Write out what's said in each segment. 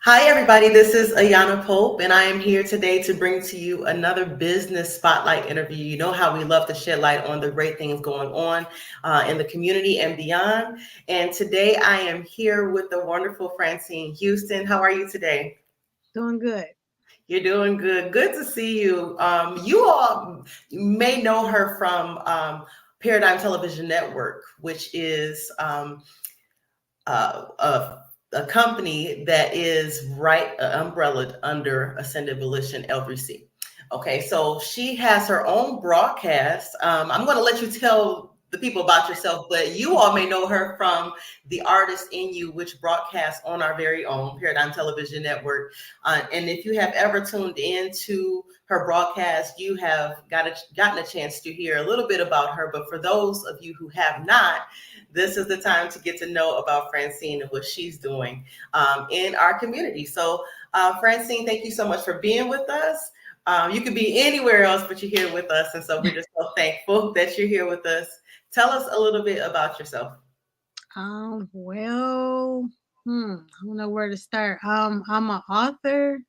Hi, everybody. This is Ayana Pope, and I am here today to bring to you another business spotlight interview. You know how we love to shed light on the great things going on in the community and beyond. And today I am here with the wonderful Francine Houston. How are you today? Doing good. You're doing good. Good to see you. You all may know her from Paradigm Television Network, which is a company that is right umbrellaed under Ascended Volition LBC. Okay, so she has her own broadcast. I'm going to let you tell the people about yourself, but you all may know her from The Artist in You, which broadcasts on our very own Paradigm Television Network. And if you have ever tuned into her broadcast, you have gotten a chance to hear a little bit about her. But for those of you who have not, this is the time to get to know about Francine and what she's doing in our community. So, Francine, thank you so much for being with us. You could be anywhere else, but you're here with us. And so we're just so thankful that you're here with us. Tell us a little bit about yourself. Well, I don't know where to start. I'm an author.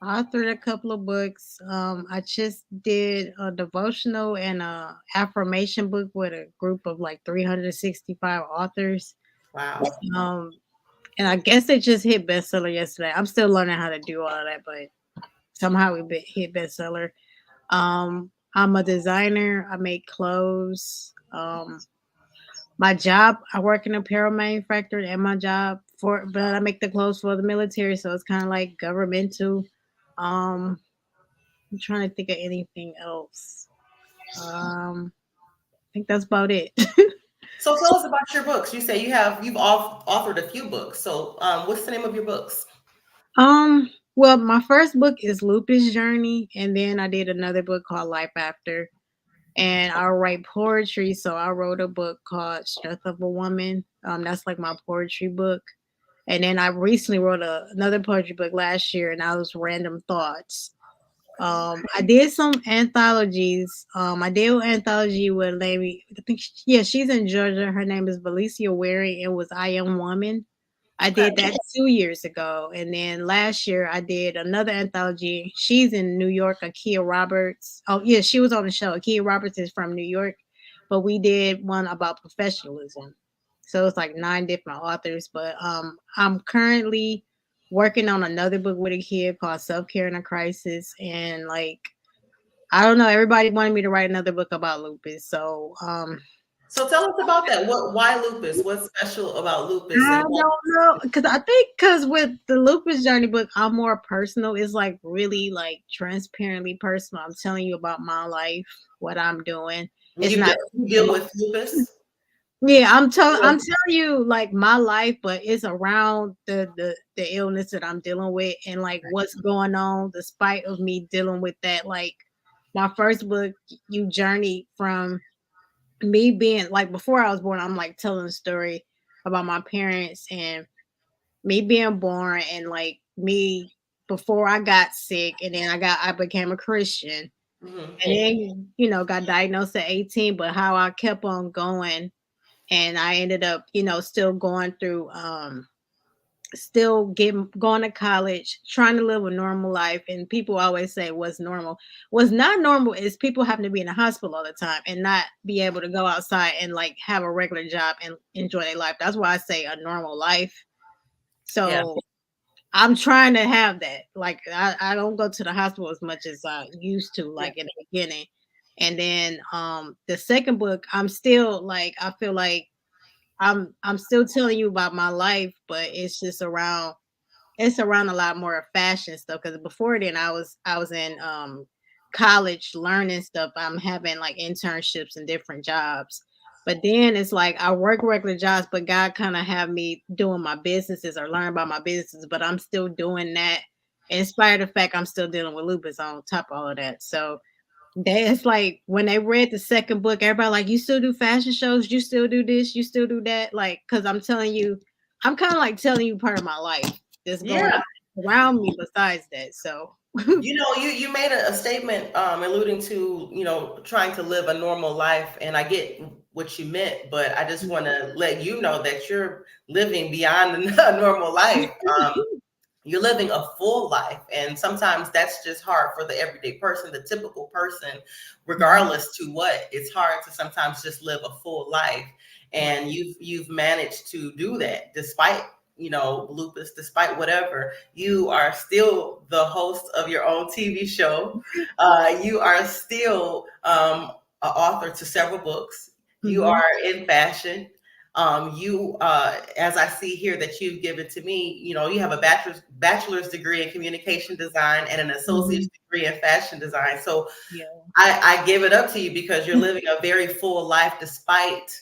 I authored a couple of books. I just did a devotional and a affirmation book with a group of like 365 authors. Wow. Um, and I guess it just hit bestseller yesterday. I'm still learning how to do all of that, but somehow hit bestseller. I'm a designer. I make clothes. My job, I work in a apparel manufacturer and my job but I make the clothes for the military, so it's kind of like governmental. Um, I'm trying to think of anything else. I think that's about it. So tell us about your books. You say you've authored a few books. So what's the name of your books? um, well, my first book is Lupus Journey, and then I did another book called Life After. And I write poetry, so I wrote a book called Strength of a Woman. That's like my poetry book. And then I recently wrote another poetry book last year, and that was Random Thoughts. I did some anthologies. I did an anthology with a lady. I think, yeah, she's in Georgia. Her name is Valencia Wary. It was I Am Woman. I Okay. did that 2 years ago, and then last year I did another anthology. She's in New York. Akia Roberts. Oh yeah, she was on the show. Akia Roberts is from New York, but we did one about professionalism. So it's like 9 different authors. But I'm currently working on another book with a kid called Self Care in a Crisis, and like I don't know, everybody wanted me to write another book about lupus. So So tell us about that. Why lupus? What's special about lupus I and don't why? know, because I think because with the lupus journey book, I'm more personal. It's like really like transparently personal. I'm telling you about my life, what I'm doing. It's not. You deal with lupus? Yeah, I'm telling you like my life, but it's around the illness that I'm dealing with and like what's going on despite of me dealing with that. Like my first book, you journey from me being like before I was born, I'm like telling a story about my parents and me being born and like me before I got sick and then I became a Christian Mhm. and then got diagnosed at 18, but how I kept on going and I ended up still going through still getting going to college, trying to live a normal life. And people always say what's normal. What's not normal is people having to be in the hospital all the time and not be able to go outside and like have a regular job and enjoy their life. That's why I say a normal life. Yeah. So I'm trying to have that. Like I don't go to the hospital as much as I used to, Yeah. like in the beginning. And then the second book, I'm still like I feel like I'm still telling you about my life, but it's around a lot more of fashion stuff. Because before then I was in college learning stuff. I'm having like internships and different jobs. But then it's like I work regular jobs, but God kind of have me doing my businesses or learn about my businesses, but I'm still doing that in spite of the fact I'm still dealing with lupus on top of all of that. So it's like when they read the second book, everybody like, you still do fashion shows, you still do this, you still do that. Like, because I'm telling you, I'm kind of like telling you part of my life that's going Yeah. on around me besides that. So You made a statement alluding to, trying to live a normal life, and I get what you meant, but I just want to let you know that you're living beyond a normal life. you're living a full life, and sometimes that's just hard for the everyday person, the typical person, Mhm. regardless to what. It's hard to sometimes just live a full life, and Right. you've managed to do that despite, lupus, despite whatever. You are still the host of your own TV show. You are still an author to several books. You Mhm. are in fashion. You, as I see here that you've given to me, you have a bachelor's degree in communication design and an associate's Mhm. degree in fashion design. So Yeah. I give it up to you because you're living a very full life despite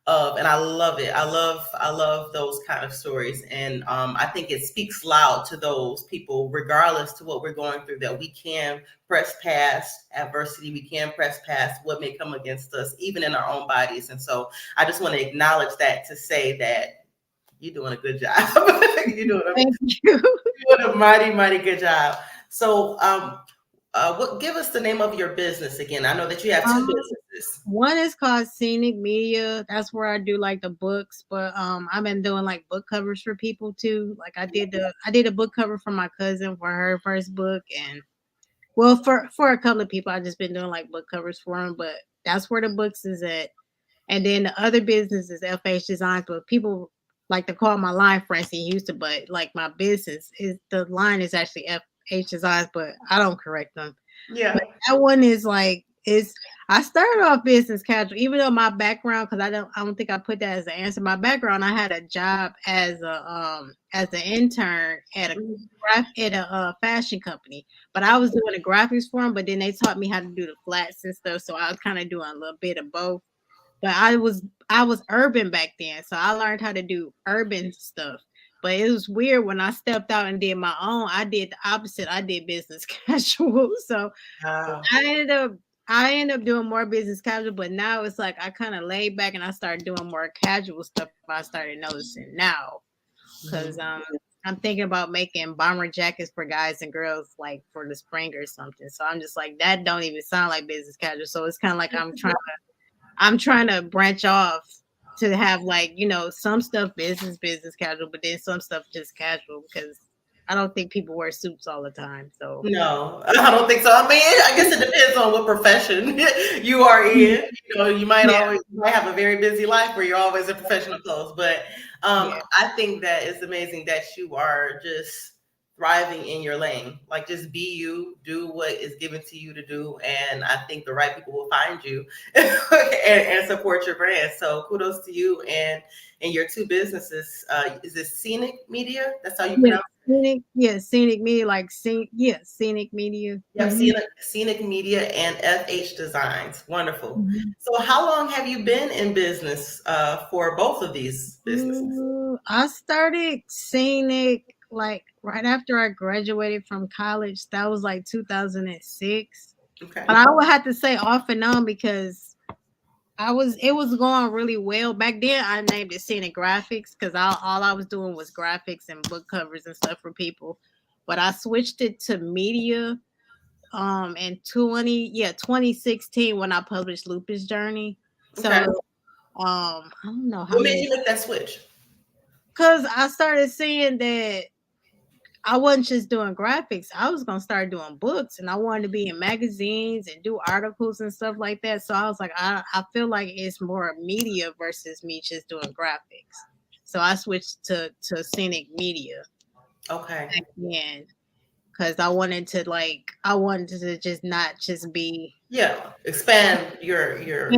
of, and I love it. I love those kind of stories, and I think it speaks loud to those people, regardless to what we're going through, that we can press past adversity. We can press past what may come against us, even in our own bodies. And so I just want to acknowledge that, to say that you're doing a good job. you're doing a Thank you. you're doing a mighty, mighty good job. So, what? Give us the name of your business again. I know that you have two Um, businesses. One is called Scenic Media. That's where I do like the books, but I've been doing like book covers for people too. Like I did a book cover for my cousin for her first book, and well, for a couple of people, I just been doing like book covers for them. But that's where the books is at. And then the other business is FH Designs, but people like to call my line Francine Houston, but like my business is, the line is actually FH Designs, but I don't correct them. But Yeah. that one is like it's I started off business casual, even though my background, because I don't think I put that as an answer. My background, I had a job as an intern at a Mhm. fashion company, but I was doing the graphics for them. But then they taught me how to do the flats and stuff, so I was kind of doing a little bit of both. But I was urban back then, so I learned how to do urban stuff. But it was weird when I stepped out and did my own. I did the opposite. I did business casual. So Wow. I ended up I ended up doing more business casual, but now it's like I kind of laid back and I started doing more casual stuff. I started noticing now because Mhm. I'm thinking about making bomber jackets for guys and girls like for the spring or something. So I'm just like that don't even sound like business casual. So it's kind of like I'm trying to branch off to have like, some stuff business casual, but then some stuff just casual because I don't think people wear suits all the time. So No, I don't think so. I mean, I guess it depends on what profession you are in. yeah, You might have a very busy life where you're always in professional clothes. But yeah. I think that it's amazing that you are just thriving in your lane. Like, just be you, do what is given to you to do, and I think the right people will find you and support your brand. So kudos to you and your two businesses. Is it Scenic Media? That's how you Yeah, pronounce. scenic media, like scenic media. Yep, Scenic Media and FH Designs. Wonderful. Mhm. So, how long have you been in business for both of these businesses? I started scenic like right after I graduated from college. That was like 2006. Okay. But I would have to say off and on because it was going really well back then. I named it Scenic Graphics because all I was doing was graphics and book covers and stuff for people. But I switched it to media in 2016 when I published Lupus Journey. So Okay. I don't know how What made many, you make that switch? because I started seeing that I wasn't just doing graphics. I was gonna start doing books, and I wanted to be in magazines and do articles and stuff like that. So I was like, I feel like it's more media versus me just doing graphics. So I switched to scenic media Okay. again because I wanted to just not just be. Yeah. Expand your. I get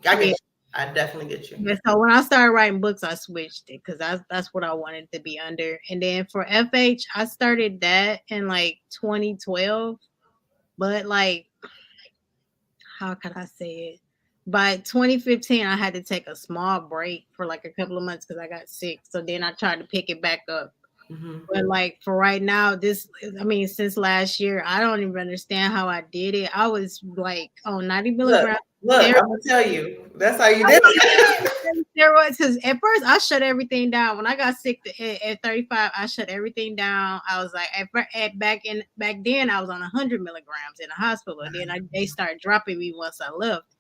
Yeah. you. I definitely get you. Yeah, so when I started writing books, I switched it because that's what I wanted to be under. And then for FH, I started that in like 2012. But like, how can I say it? By 2015, I had to take a small break for like a couple of months because I got sick. So then I tried to pick it back up. Hmm. But like for right now, I mean, since last year, I don't even understand how I did it. I was like on 90 Look, milligrams. look. I'm gonna tell you. That's how you I did was it. on steroids because at first I shut everything down. When I got sick at 35, I shut everything down. I was like, back then, I was on 100 milligrams in the hospital. Then they started dropping me once I left.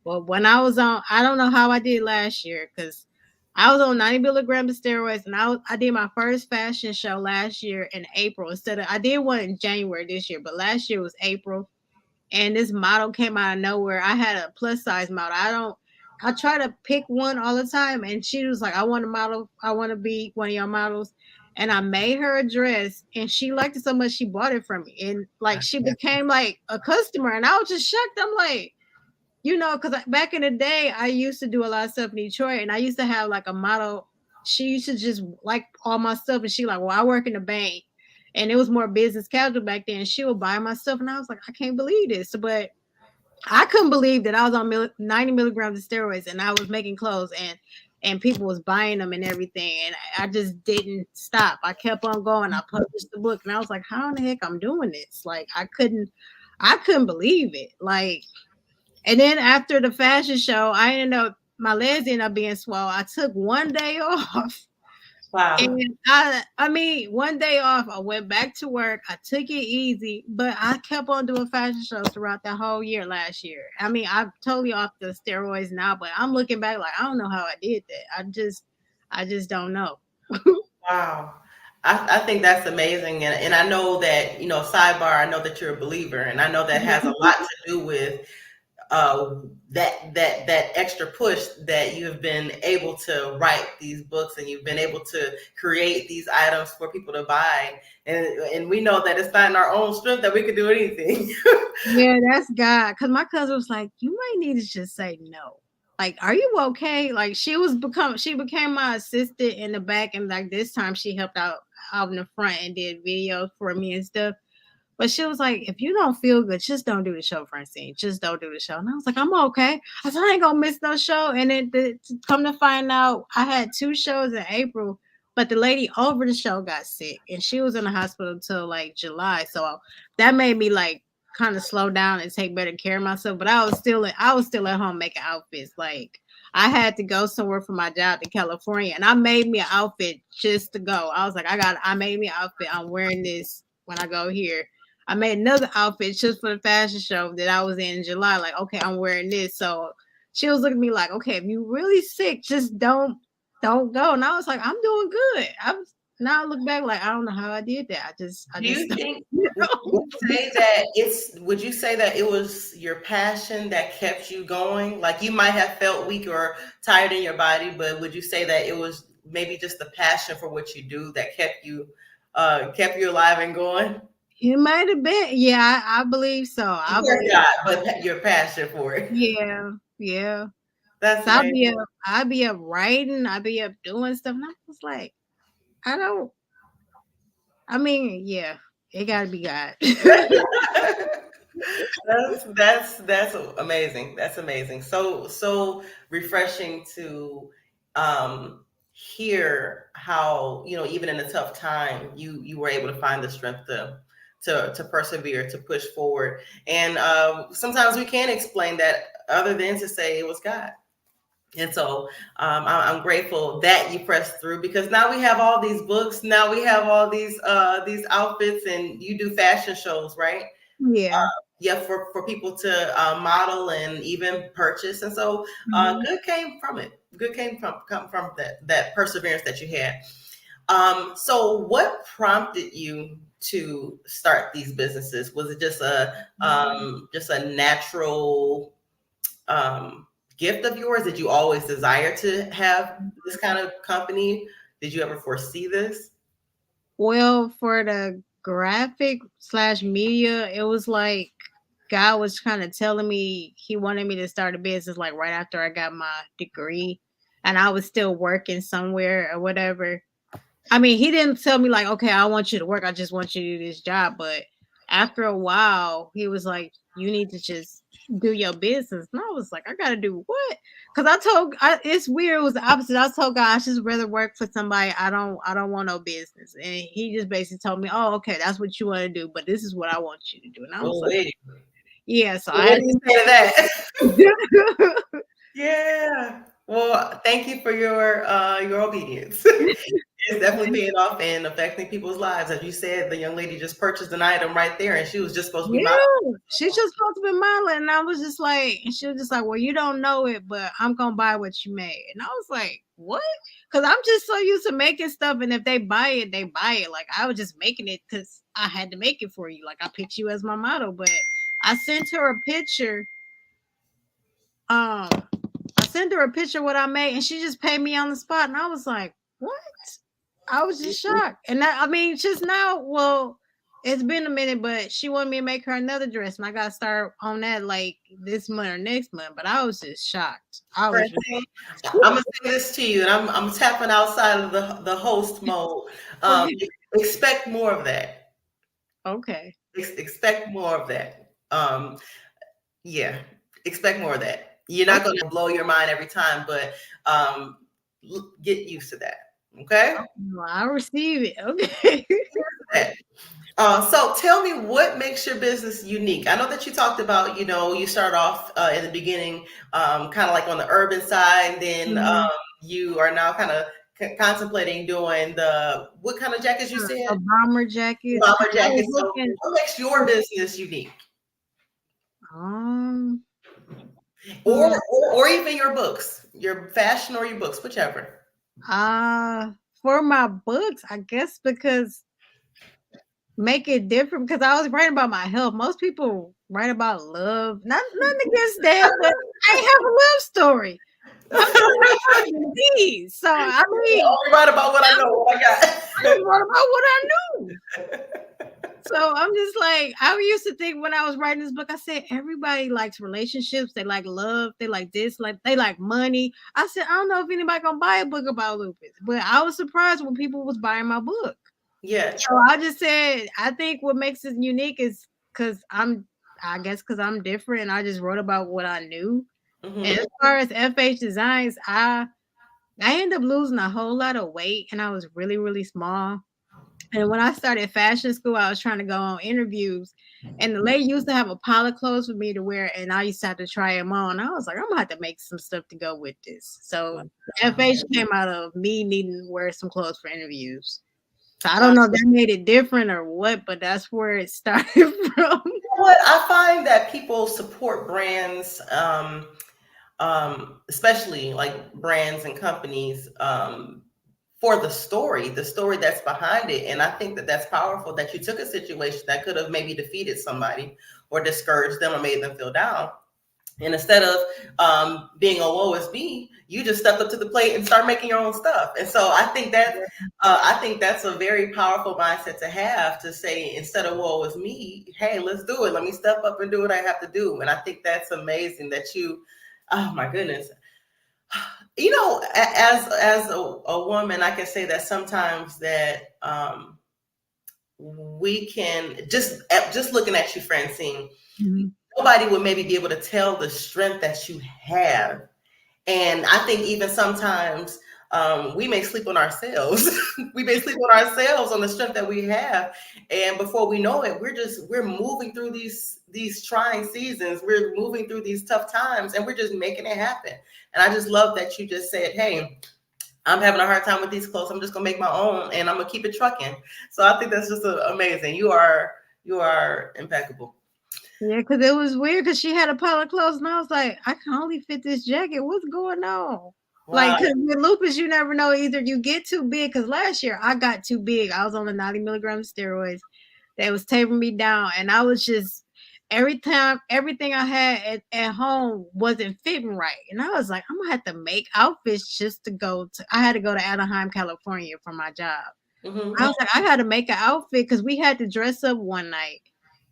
But when I was on, I don't know how I did last year because I was on 90 milligrams of steroids, and I did my first fashion show last year in April. Instead of I did one in January this year, but last year was April. And this model came out of nowhere. I had a plus size model. I try to pick one all the time, and she was like, "I want a model. I want to be one of your models." And I made her a dress, and she liked it so much she bought it from me, and like she became like a customer, and I was just shocked. I'm like, because back in the day, I used to do a lot of stuff in Detroit, and I used to have like a model. She used to just like all my stuff, and she like, well, I work in the bank, and it was more business casual back then. She would buy my stuff, and I was like, I can't believe this, but I couldn't believe that I was on 90 milligrams of steroids, and I was making clothes, and people was buying them and everything, and I just didn't stop. I kept on going. I published the book, and I was like, how in the heck I'm doing this? Like I couldn't believe it. Like, and then after the fashion show, I ended up my legs ended up being swole. I took one day off. Wow. And I mean, one day off, I went back to work. I took it easy, but I kept on doing fashion shows throughout the whole year last year. I mean, I'm totally off the steroids now, but I'm looking back like I don't know how I did that. I just don't know. Wow. I think that's amazing. And I know that, sidebar, I know that you're a believer, and I know that has a lot to do with that extra push that you have been able to write these books, and you've been able to create these items for people to buy. And we know that it's not in our own strength that we could do anything. Yeah, that's God. Cause my cousin was like, "You might need to just say no. Like, are you okay?" Like, she became my assistant in the back, and like this time she helped out in the front and did videos for me and stuff. But she was like, if you don't feel good, just don't do the show, Francine. Just don't do the show. And I was like, I'm okay. I said, I ain't gonna miss no show. And then to come to find out, I had two shows in April, but the lady over the show got sick, and she was in the hospital until like July. So that made me like kind of slow down and take better care of myself. But I was still at home making outfits. Like, I had to go somewhere for my job to California, and I made me an outfit just to go. I was like, I made me an outfit. I'm wearing this when I go here. I made another outfit just for the fashion show that I was in July. Like, okay, I'm wearing this. So she was looking at me like, okay, if you really sick, just don't go. And I was like, I'm doing good. Now I look back like I don't know how I did that. I Do just you think, would you say that it was your passion that kept you going? Like, you might have felt weak or tired in your body, but would you say that it was maybe just the passion for what you do that kept you alive and going? it might have been. Yeah, I believe so. Of I course believe not, so. but your passion for it. Yeah, yeah. That's So amazing. I'd be up writing, I'd be up doing stuff. And I was like, I don't I mean, yeah, it gotta be God. That's amazing. That's amazing. So refreshing to hear how, even in a tough time, you were able to find the strength to persevere, to push forward. And sometimes we can't explain that other than to say it was God. And so I'm grateful that you pressed through, because now we have all these books. Now we have all these outfits, and you do fashion shows, right? Yeah. Yeah, for people to model and even purchase. And so Mhm. good came from it. Good came from that perseverance that you had. So what prompted you to start these businesses? Was it just a natural gift of yours? Did you always desire to have this kind of company? Did you ever foresee this? Well, for the graphic slash media, it was like God was kind of telling me he wanted me to start a business like right after I got my degree, and I was still working somewhere or whatever. I mean, he didn't tell me like, okay, I want you to work. I just want you to do this job. But after a while, he was like, you need to just do your business. And I was like, I gotta do what? Because it's weird. It was the opposite. I told God I just rather work for somebody. I don't want no business. And he just basically told me, oh, okay, that's what you want to do, but this is what I want you to do. And I was Oh like, wait. yeah. So What I do you say to that? had Yeah. Well, thank you for your obedience. It's definitely paying off and affecting people's lives. As you said, the young lady just purchased an item right there, and she was just supposed to be modeling. Yeah, she's just supposed to be modeling, and I was just like, and she was just like, "Well, you don't know it, but I'm gonna buy what you made." And I was like, "What?" Because I'm just so used to making stuff, and if they buy it, they buy it. Like I was just making it because I had to make it for you. Like I picked you as my model, but I sent her a picture. Um, I sent her a picture of what I made, and she just paid me on the spot, and I was like, "What?" I was just shocked. And that, I mean, just now, well, it's been a minute, but she wanted me to make her another dress, and I got to start on that like this month or next month. But I was just shocked. I was just, Francine, I'm gonna say this to you, and I'm tapping outside of the host mode. Um, okay. expect more of that. Okay. Expect more of that. Yeah, expect more of that. You're not Okay. going to blow your mind every time, but get used to that. Okay. Well, I receive it. Okay. Okay. So tell me what makes your business unique. I know that you talked about, you start off in the beginning, kind of like on the urban side, and then Mhm. you are now kind of contemplating doing what kind of jackets you said? A bomber jackets. 'Cause Bomber I was jackets. So looking. what makes your business unique? Um. Or, hmm, or even your books, your fashion or your books, whichever. uh, for my books, I guess because make it different because I was writing about my health. Most people write about love. Nothing against that, but I have a love story. I'm trying to have a disease. So I Yeah, mean, only write about what I know, what I I got. just wrote about what I knew. So I'm just like, I used to think when I was writing this book, I said everybody likes relationships, they like love, they like this, like they like money. I said, I don't know if anybody gonna buy a book about lupus, but I was surprised when people was buying my book. Yeah. So I just said, I think what makes it unique is because I guess because I'm different and I just wrote about what I knew. And Hmm. as far as FH designs, I ended up losing a whole lot of weight and I was really, really small. And when I started fashion school, I was trying to go on interviews. And the lady used to have a pile of clothes for me to wear, and I used to have to try them on. I was like, I'm gonna have to make some stuff to go with this. So FH came out of me needing to wear some clothes for interviews. So I don't know if that made it different or what, but that's where it started from. What I find that people support brands, especially like brands and companies, for the story that's behind it. And I think that that's powerful that you took a situation that could have maybe defeated somebody or discouraged them or made them feel down. And instead of being a woe is me, you just stepped up to the plate and start making your own stuff. And so I think that's a very powerful mindset to have, to say instead of woe is me, hey, let's do it. Let me step up and do what I have to do. And I think that's amazing that you, oh my goodness, as a woman, I can say that sometimes that we can just looking at you, Francine, Mhm. nobody would maybe be able to tell the strength that you have. And I think even sometimes we may sleep on ourselves. We may sleep on ourselves on the strength that we have. And before we know it, we're moving through these trying seasons. We're moving through these tough times and we're just making it happen. And I just love that you just said, hey, I'm having a hard time with these clothes. I'm just gonna make my own and I'm gonna keep it trucking. So I think that's just amazing. You are impeccable. Yeah, because it was weird because she had a pile of clothes, and I was like, I can only fit this jacket. What's going on? Like, Wow. because with lupus, you never know. Either you get too big, because last year I got too big. I was on the 90 milligrams steroids. They was tapering me down, and I was just every time everything I had at home wasn't fitting right, and I was like, I'm gonna have to make outfits just to go to. I had to go to Anaheim, California for my job. I Hmm. was like, I had to make an outfit because we had to dress up one night.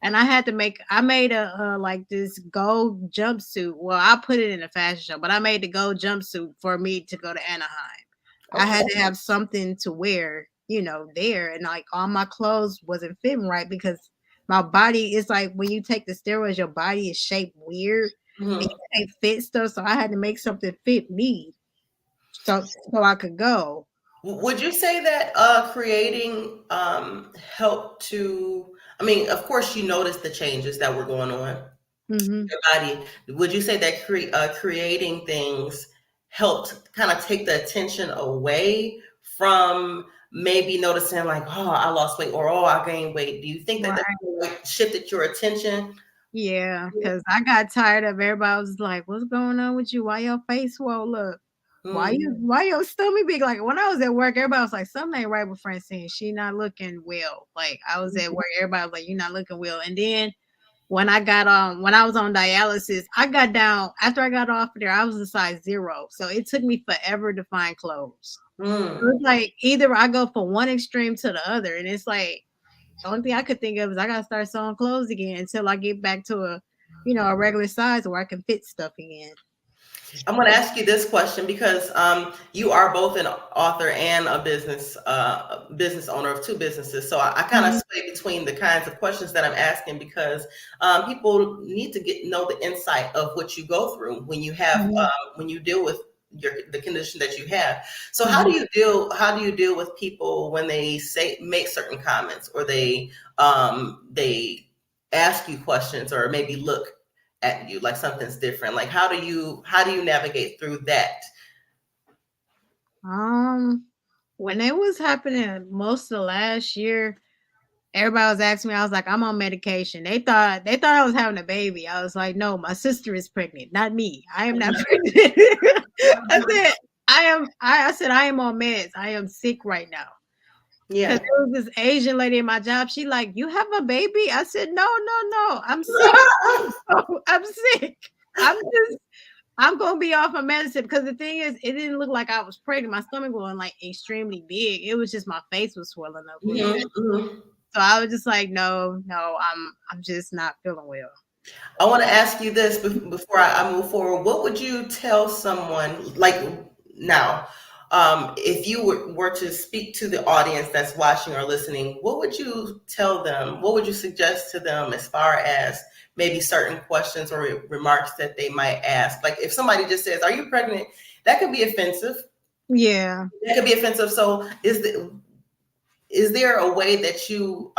And I made a like this gold jumpsuit. Well, I put it in a fashion show, but I made the gold jumpsuit for me to go to Anaheim. I Okay. had to have something to wear, there. And like all my clothes wasn't fitting right because my body is like when you take the steroids, your body is shaped weird and you Mhm. can't fit stuff. So I had to make something fit me so I could go. Would you say that creating helped to? I mean, of course, you noticed the changes that were going on in Hmm. your body. Would you say that creating things helped kind of take the attention away from maybe noticing like, oh, I lost weight or oh, I gained weight? Do you think that Right. like, shifted your attention? Yeah, because I got tired of everybody was like, "What's going on with you? Why your face swole up? Mm, Why your stomach big?" Like when I was at work, everybody was like, "Something ain't right with Francine. She not looking well." Like I was at work, everybody was like, "You're not looking well." And then when I was on dialysis, I got down after I got off of there, I was a size 0. So it took me forever to find clothes. So mm. it's like either I go from one extreme to the other, and it's like the only thing I could think of is I gotta start sewing clothes again until I get back to a regular size where I can fit stuff again. I'm going to ask you this question because you are both an author and a business owner of two businesses. So I kind of Mhm, sway between the kinds of questions that I'm asking because people need to know the insight of what you go through when you have mhm, when you deal with the condition that you have. So mhm. how do you deal with people when they say make certain comments or they ask you questions or maybe look at you like something's different? Like how do you navigate through that? Um, when it was happening most of the last year, everybody was asking me, I was like, I'm on medication. They thought I was having a baby. I was like, no, my sister is pregnant, not me. I am not pregnant. I said, I said, I am on meds. I am sick right now. Cause Yeah. there was this Asian lady in my job. She like, you have a baby? I said, no, no, no. I'm sick. I'm sick. I'm just I'm gonna be off of medicine because the thing is, it didn't look like I was pregnant. My stomach wasn't like extremely big. It was just my face was swelling up a little bit. Mhm, mhm. So I was just like, no, no, I'm just not feeling well. I want to ask you this before I move forward. What would you tell someone like now, if you were to speak to the audience that's watching or listening? What would you tell them? What would you suggest to them as far as maybe certain questions or remarks that they might ask? Like if somebody just says, "Are you pregnant?" That could be offensive. Yeah. That could be offensive. So is there a way that you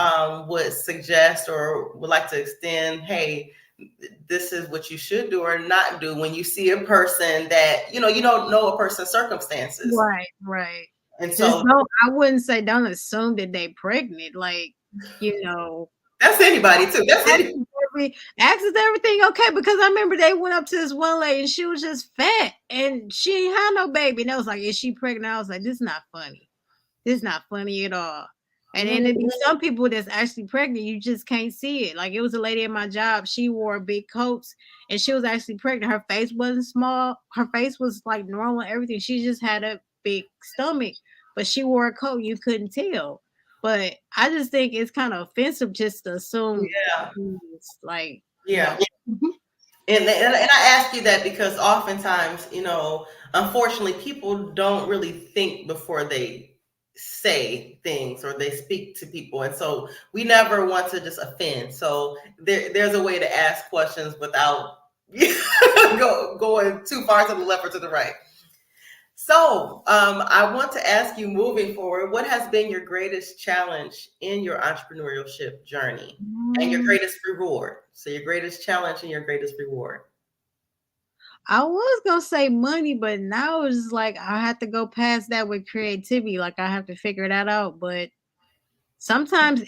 would suggest or would like to extend, hey, this is what you should do or not do when you see a person that you don't know a person's circumstances, Right, right. and Just so don't I wouldn't say don't assume that they pregnant. Like, you know, that's anybody too. That's ask any. is ask is everything okay? Because I remember they went up to this one lady and she was just fat and she ain't had no baby. And they was like, is she pregnant? I was like, this is not funny. This is not funny at all. And then there be some people that's actually pregnant, you just can't see it. Like it was a lady at my job, she wore big coats and she was actually pregnant. Her face wasn't small, her face was like normal and everything. She just had a big stomach, but she wore a coat, you couldn't tell. But I just think it's kind of offensive just to assume Yeah, it's like no. yeah. And I ask you that because oftentimes, unfortunately, people don't really think before they say things or they speak to people, and so we never want to just offend. So there's a way to ask questions without going too far to the left or to the right. So I want to ask you, moving forward, what has been your greatest challenge in your entrepreneurship journey and your Mm, greatest reward? So your greatest challenge and your greatest reward. I was gonna say money, but now it's like I have to go past that with creativity. Like I have to figure that out. But sometimes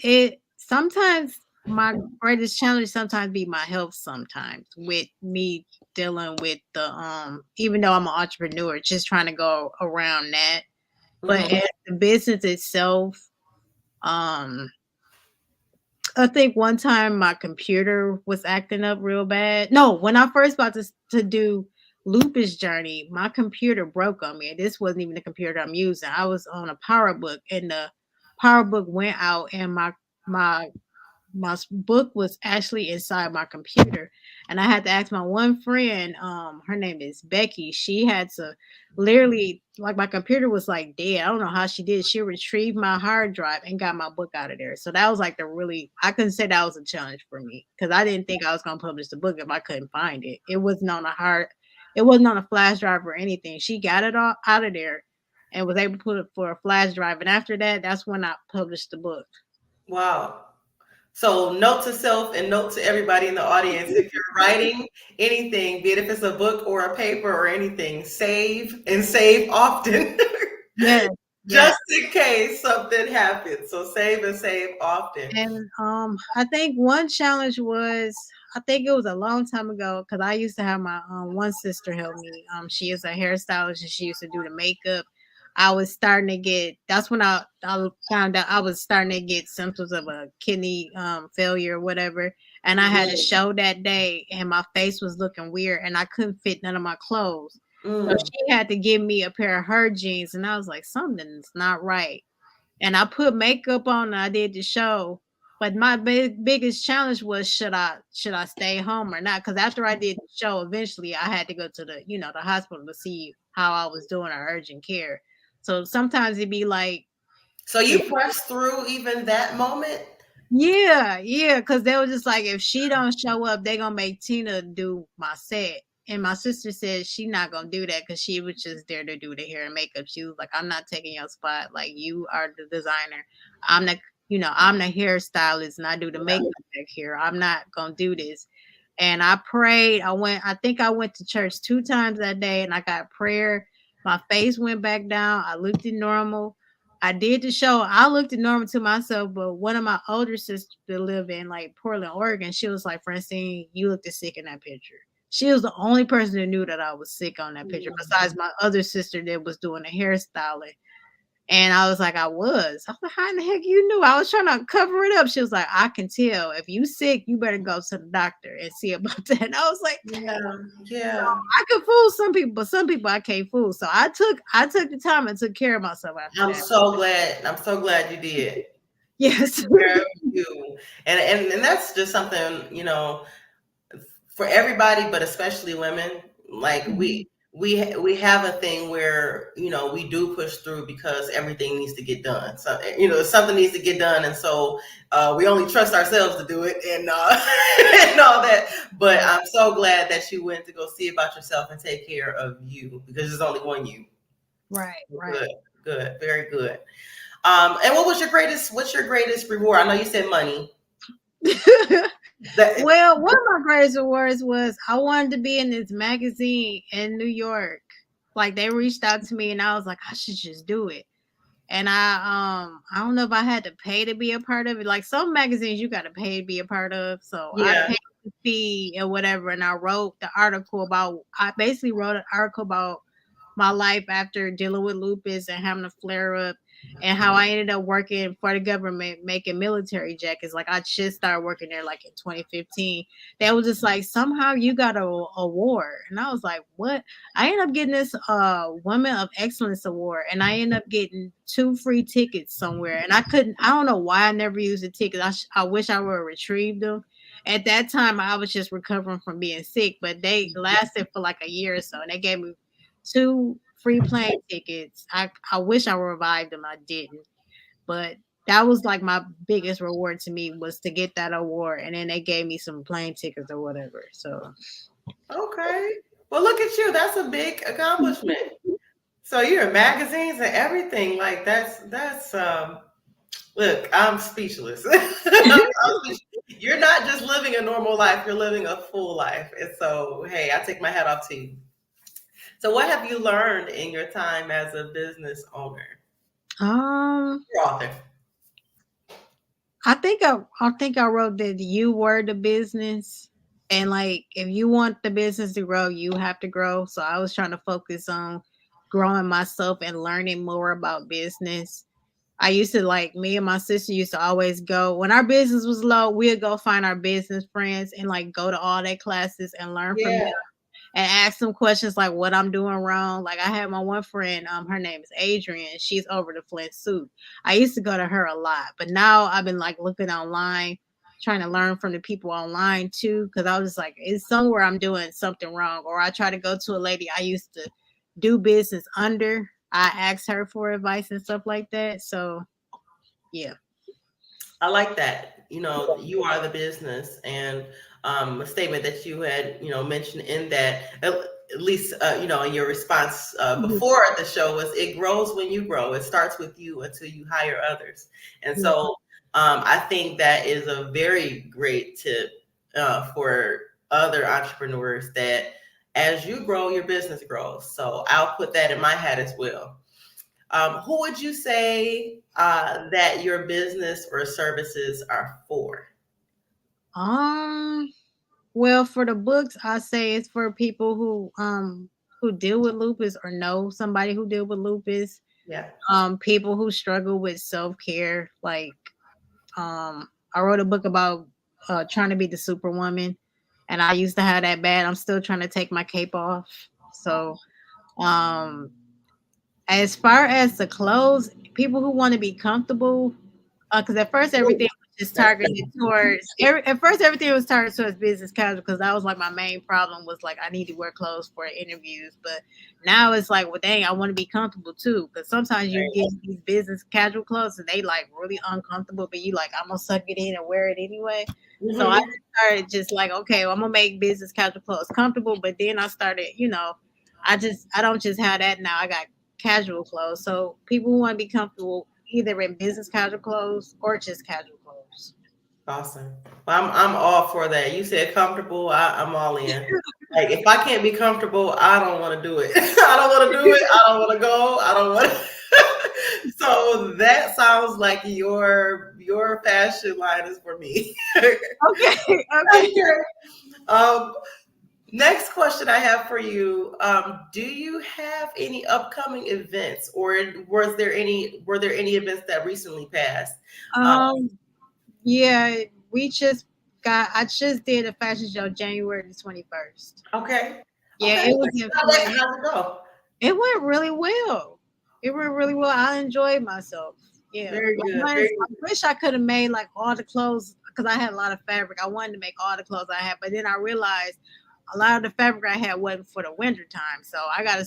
my greatest challenge sometimes be my health sometimes with me dealing with the even though I'm an entrepreneur, just trying to go around that. But Mhm. as the business itself, um I think one time my computer was acting up real bad. No, when I first about to do Lupus Journey, my computer broke on me. And this wasn't even the computer I'm using. I was on a PowerBook and the PowerBook went out and my book was actually inside my computer and I had to ask my one friend, her name is Becky. She had to literally, like, my computer was like dead. I don't know how she did. She retrieved my hard drive and got my book out of there. So that was like the really, I couldn't say that was a challenge for me because I didn't think I was going to publish the book if I couldn't find it. It wasn't on a flash drive or anything. She got it all out of there and was able to put it for a flash drive, and after that, that's when I published the book. Wow. So, note to self and note to everybody in the audience, if you're writing anything, be it if it's a book or a paper or anything, save and save often. Yes. Yeah. just in case something happens. So save and save often. And I think one challenge was, I think it was a long time ago because I used to have my one sister help me. She is a hairstylist and she used to do the makeup. I was starting to get, that's when I found out I was starting to get symptoms of a kidney failure or whatever. And I had a show that day and my face was looking weird and I couldn't fit none of my clothes. So Mm. she had to give me a pair of her jeans and I was like, something's not right, and I put makeup on and I did the show. But my biggest challenge was, should I stay home or not? Because after I did the show, eventually I had to go to the hospital to see how I was doing our urgent care. So sometimes it'd be like, So if you pressed through even that moment? yeah, yeah, because they were just like, if she don't show up, they gonna make Tina do my set. And my sister said she not gonna do that because she was just there to do the hair and makeup. She was like, I'm not taking your spot. Like, you are the designer. I'm the I'm the hairstylist and I do the makeup back here. I'm not gonna do this. And I prayed. I think I went to church 2 times that day and I got prayer. My face went back down. I looked at normal. I did the show. I looked at normal to myself, but one of my older sisters that live in like Portland, Oregon, she was like, Francine, you looked sick in that picture. She was the only person that knew that I was sick on that picture, besides my other sister that was doing the hairstyling. And I was like, I was. I was like, how in the heck you knew? I was trying to cover it up. She was like, I can tell. If you sick, you better go to the doctor and see about that. And I was like, Yeah, yeah. I could fool some people, but some people I can't fool. So I took the time and took care of myself after I'm that. so glad. I'm so glad you did. Yes. Care of you. And that's just something, for everybody, but especially women. Like Mhm. we have a thing where we do push through because everything needs to get done. So something needs to get done, and so we only trust ourselves to do it, and and all that. But Right, I'm so glad that you went to go see about yourself and take care of you because there's only one you. right, right. Good, good, very good. And what's your greatest reward? I know you said money. That Well, one of my greatest awards was I wanted to be in this magazine in New York. Like they reached out to me and I was like, I should just do it. And I don't know if I had to pay to be a part of it. Like some magazines you gotta pay to be a part of. So I yeah. paid the fee and whatever and I basically wrote an article about my life after dealing with lupus and having a flare up, and how I ended up working for the government making military jackets. Like I just started working there like in 2015. They was just like, somehow you got a award. And I was like, what? I ended up getting this Women of Excellence award, and I ended up getting 2 free tickets somewhere. And I don't know why I never used the tickets. I wish I would have retrieved them. At that time, I was just recovering from being sick, but they lasted for like a year or so. And they gave me 2 free plane tickets. I wish I revived them. I didn't, but that was like my biggest reward to me was to get that award, and then they gave me some plane tickets or whatever. So Okay. Well, look at you. That's a big accomplishment. So you're in magazines and everything. Like that's look, I'm speechless. I'm speechless. You're not just living a normal life, you're living a full life. And so, hey, I take my hat off to you. So what have you learned in your time as a business owner? um, You're author. I think I wrote that you were the business, and like if you want the business to grow, you have to grow. So I was trying to focus on growing myself and learning more about business. I used to like me and my sister used to always go when our business was low, we'd go find our business friends and like go to all their classes and learn from them Yeah. and ask them questions like what I'm doing wrong. Like I had my one friend, her name is Adrian. She's over the Flint suit. I used to go to her a lot, but now I've been like looking online, trying to learn from the people online too. Cause I was just like, it's somewhere I'm doing something wrong. Or I try to go to a lady I used to do business under. I asked her for advice and stuff like that. So yeah. I like that. You are the business, and a statement that you had, mentioned in that, at least, in your response Mhm. before the show was, it grows when you grow. It starts with you until you hire others. And Yeah. so, I think that is a very great tip for other entrepreneurs that as you grow, your business grows. So I'll put that in my hat as well. Who would you say that your business or services are for? Um, well, for the books, I say it's for people who deal with lupus or know somebody who deal with lupus. Yeah. People who struggle with self care. Like, I wrote a book about trying to be the superwoman, and I used to have that bad. I'm still trying to take my cape off. So, um, as far as the clothes, people who want to be comfortable, because at first everything was just targeted towards. At first everything was targeted towards business casual because that was like my main problem was like I need to wear clothes for interviews. But now it's like, well, dang, I want to be comfortable too. Because sometimes you get these business casual clothes and they like really uncomfortable, but you like I'm gonna suck it in and wear it anyway. So I Hmm. started just like, okay, well, I'm gonna make business casual clothes comfortable. But then I started, I don't just have that now. I got casual clothes. So people who want to be comfortable either in business casual clothes or just casual clothes. Awesome. Well, I'm all for that. You said comfortable. I'm all in. Like if I can't be comfortable, I don't want to do it. I don't want to do it. I don't want to go. I don't want. So that sounds like your fashion line is for me. Okay, okay. um, Next question I have for you: do you have any upcoming events, or were there any events that recently passed? Um, Um, yeah, we just I just did a fashion show January the 21st. okay, Yeah, okay. it was in Florida. How'd it go? It went really well. It went really well. I enjoyed myself. Yeah. Very Like good. mine's, Very I good. wish I could have made like all the clothes because I had a lot of fabric. I wanted to make all the clothes I had, but then I realized a lot of the fabric I had wasn't for the winter time. So I gotta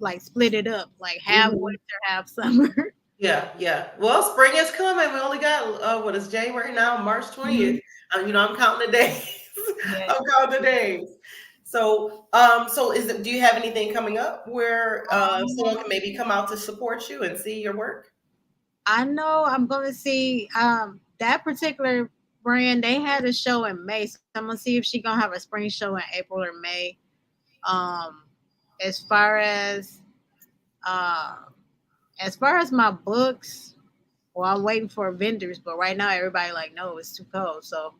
like split it up, like half Mhm. winter, half summer. Yeah, yeah. Well, spring is coming. We only got what is January now, March 20th. Mhm. I'm counting the days. Yeah. I'm counting the days. So, so do you have anything coming up where someone can maybe come out to support you and see your work? I know I'm gonna see that particular brand. They had a show in May, so I'm gonna see if she gonna have a spring show in April or May. Um, as far as uh, as far as my books, well, I'm waiting for vendors, but right now everybody like, no, it's too cold, so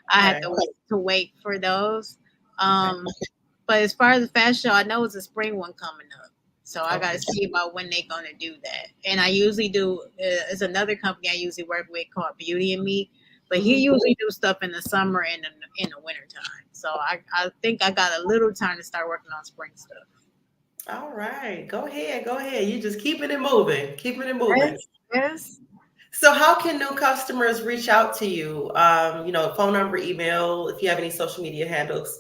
I have Okay. to wait for those. Okay. Um, but as far as the fashion show, I know it's a spring one coming up. So I got to Okay. see about when they're going to do that. And I usually do, it's another company I usually work with called Beauty and Me, but he Mhm. usually do stuff in the summer and in the winter time. So I think I got a little time to start working on spring stuff. All right. Go ahead. Go ahead. You just keeping it moving. Keeping it moving. Yes, yes. So, how can new customers reach out to you? Phone number, email, if you have any social media handles.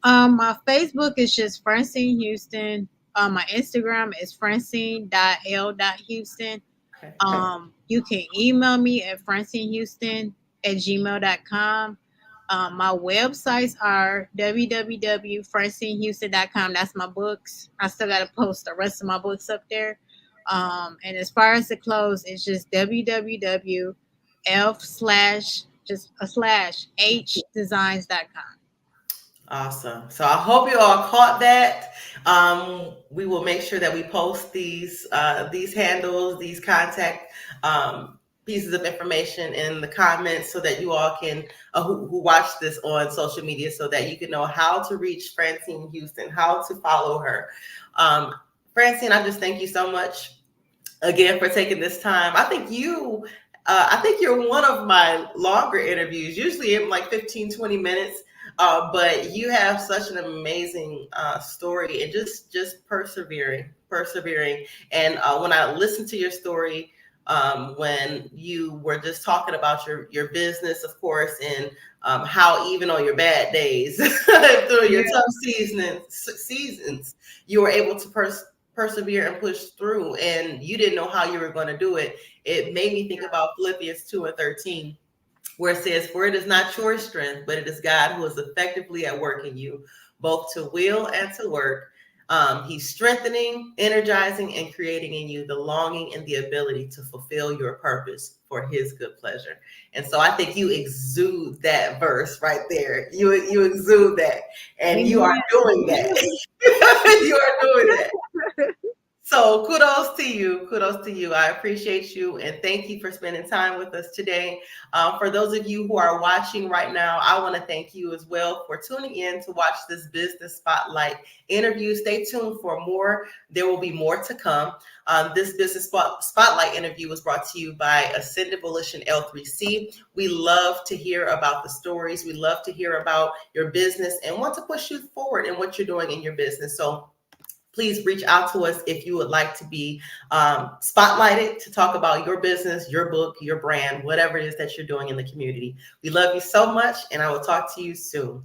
My Facebook is just Francine Houston. My Instagram is francine.l.houston. Okay. You can email me at francehouston@gmail.com. My websites are www.francehouston.com. That's my books. I still got to post the rest of my books up there. And as far as the clothes, it's just www.f slash just a slash h designs.com. Awesome. So I hope you all caught that. We will make sure that we post these handles, these contact pieces of information in the comments so that you all can who watch this on social media so that you can know how to reach Francine Houston, how to follow her. Um, Francine, I just thank you so much again for taking this time. I think you're one of my longer interviews. Usually I'm like 15, 20 minutes. But you have such an amazing story and just persevering. And when I listened to your story, when you were just talking about your business, of course, and how even on your bad days, through your Yeah. tough seasons, you were able to persevere and push through, and you didn't know how you were going to do it. It made me think about Philippians 2:13, where it says, "For it is not your strength, but it is God who is effectively at work in you, both to will and to work." He's strengthening, energizing, and creating in you the longing and the ability to fulfill your purpose for His good pleasure. And so I think you exude that verse right there. You exude that, and you are Amen. doing that. You are doing that. So kudos to you. Kudos to you. I appreciate you and thank you for spending time with us today. For those of you who are watching right now, I want to thank you as well for tuning in to watch this Business Spotlight interview. Stay tuned for more. There will be more to come. This Spotlight interview was brought to you by Ascended Volition L3C. We love to hear about the stories. We love to hear about your business and want to push you forward in what you're doing in your business. So please reach out to us if you would like to be spotlighted to talk about your business, your book, your brand, whatever it is that you're doing in the community. We love you so much, and I will talk to you soon.